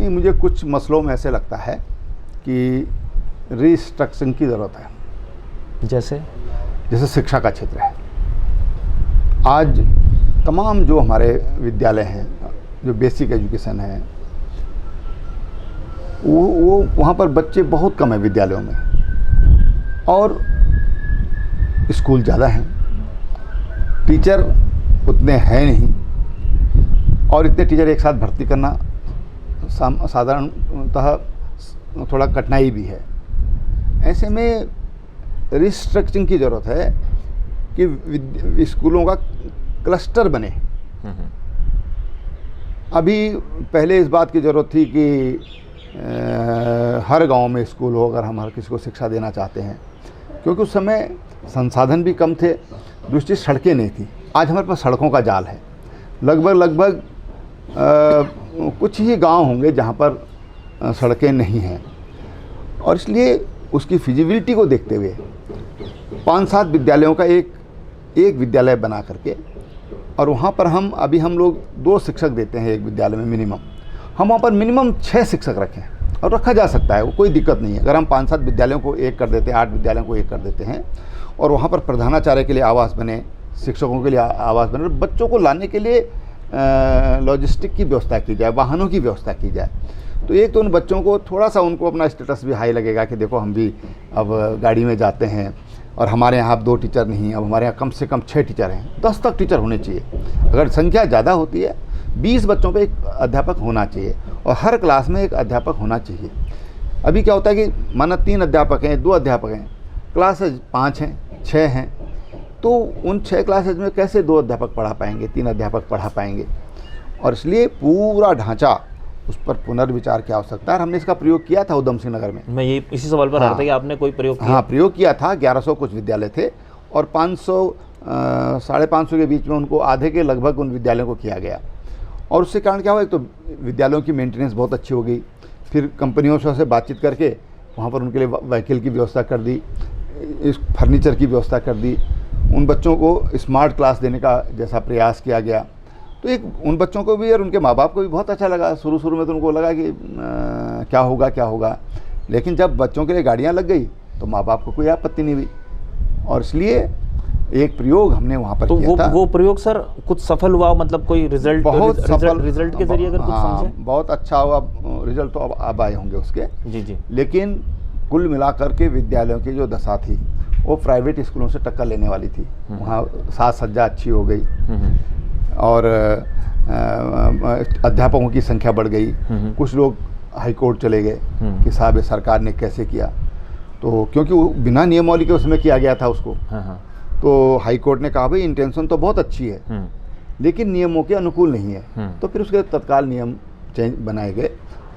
नहीं, मुझे कुछ मसलों में ऐसे लगता है कि रिस्ट्रक्चरिंग की ज़रूरत है। जैसे शिक्षा का क्षेत्र है। आज तमाम जो हमारे विद्यालय हैं, जो बेसिक एजुकेशन है, वो वहाँ पर बच्चे बहुत कम हैं विद्यालयों में, और स्कूल ज़्यादा हैं, टीचर उतने हैं नहीं, और इतने टीचर एक साथ भर्ती करना साधारणतः थोड़ा कठिनाई भी है। ऐसे में रिस्ट्रक्चरिंग की ज़रूरत है कि स्कूलों का क्लस्टर बने। अभी पहले इस बात की ज़रूरत थी कि हर गांव में स्कूल हो अगर हम हर किसी को शिक्षा देना चाहते हैं, क्योंकि उस समय संसाधन भी कम थे, दूसरी सड़कें नहीं थी। आज हमारे पास सड़कों का जाल है। लगभग कुछ ही गांव होंगे जहां पर सड़कें नहीं हैं, और इसलिए उसकी फिजिबिलिटी को देखते हुए 5-7 विद्यालयों का एक विद्यालय बना करके, और वहाँ पर हम लोग 2 शिक्षक देते हैं एक विद्यालय में मिनिमम। हम वहाँ पर मिनिमम 6 शिक्षक रखें, और रखा जा सकता है, वो कोई दिक्कत नहीं है। अगर हम 5-7 विद्यालयों को एक कर देते हैं, 8 विद्यालयों को एक कर देते हैं, और वहाँ पर प्रधानाचार्य के लिए आवास बने, शिक्षकों के लिए आवास बने, बच्चों को लाने के लिए लॉजिस्टिक की व्यवस्था की जाए, वाहनों की व्यवस्था की जाए, तो एक तो उन बच्चों को थोड़ा सा उनको अपना स्टेटस भी हाई लगेगा कि देखो हम भी अब गाड़ी में जाते हैं, और हमारे यहाँ अब 2 टीचर नहीं, अब हमारे यहाँ कम से कम 6 टीचर हैं। 10 तक टीचर होने चाहिए। अगर संख्या ज़्यादा होती है, 20 बच्चों पे एक अध्यापक होना चाहिए, और हर क्लास में एक अध्यापक होना चाहिए। अभी क्या होता है कि माना 3 अध्यापक हैं, 2 अध्यापक हैं, क्लासेज 5 हैं, 6 हैं, तो उन 6 क्लासेज में कैसे 2 अध्यापक पढ़ा पाएंगे, 3 अध्यापक पढ़ा पाएंगे? और इसलिए पूरा ढांचा, उस पर पुनर्विचार की आवश्यकता है। हमने इसका प्रयोग किया था उधम सिंह नगर में। मैं ये इसी सवाल पर आ रहा था कि आपने कोई प्रयोग किया? हाँ, प्रयोग किया था। 1100 कुछ विद्यालय थे, और 500 550 के बीच में उनको आधे के लगभग उन विद्यालयों को किया गया। और उससे कारण क्या हुआ, एक तो विद्यालयों की मेंटेनेंस बहुत अच्छी हो गई, फिर कंपनियों से बातचीत करके वहाँ पर उनके लिए व्हीकल की व्यवस्था कर दी, इस फर्नीचर की व्यवस्था कर दी, उन बच्चों को स्मार्ट क्लास देने का जैसा प्रयास किया गया, तो एक उन बच्चों को भी और उनके माँ बाप को भी बहुत अच्छा लगा। शुरू में तो उनको लगा कि क्या होगा, लेकिन जब बच्चों के लिए गाड़ियाँ लग गई तो माँ बाप को कोई आपत्ति नहीं हुई, और इसलिए एक प्रयोग हमने वहाँ पर किया था। वो प्रयोग सर कुछ सफल हुआ, मतलब कोई रिजल्ट बहुत सफल, रिजल्ट के जरिए अगर कुछ समझे? बहुत अच्छा हुआ रिजल्ट, तो अब आए होंगे उसके। जी। लेकिन कुल मिलाकर के विद्यालयों की जो दशा थी वो प्राइवेट स्कूलों से टक्कर लेने वाली थी। वहाँ साज सज्जा अच्छी हो गई, और अध्यापकों की संख्या बढ़ गई। कुछ लोग हाई कोर्ट चले गए कि साहब ये सरकार ने कैसे किया, तो क्योंकि वो बिना नियमावली के उसमें किया गया था उसको। तो हाई कोर्ट ने कहा भाई इंटेंशन तो बहुत अच्छी है, लेकिन नियमों के अनुकूल नहीं है। तो फिर उसके तत्काल नियम चेंज बनाए गए,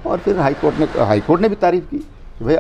और फिर हाई कोर्ट ने भी तारीफ की कि भाई